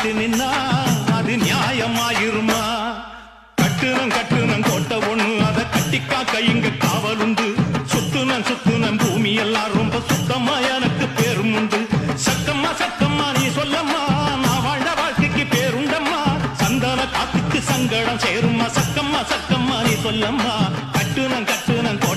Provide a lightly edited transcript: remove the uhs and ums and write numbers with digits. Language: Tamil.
காத்து நின்னா அது நியாயமாயிருமா? கட்டுனம் கோட்ட ஒண்ணு அதை கட்டிக்காக்க இங்க காவல் உண்டு. சுத்துனம் பூமி எல்லாம் ரொம்ப சுத்தமா எனக்கு பேரும் உண்டு. சக்கம்மா நீ சொல்லம்மா, நான் வாழ்ந்த வாழ்க்கைக்கு பேருண்டம்மா. சந்தன காத்துக்கு சங்கடம் சேரும்மா. சக்கம்மா நீ சொல்லம்மா, கட்டுனம் கோட்ட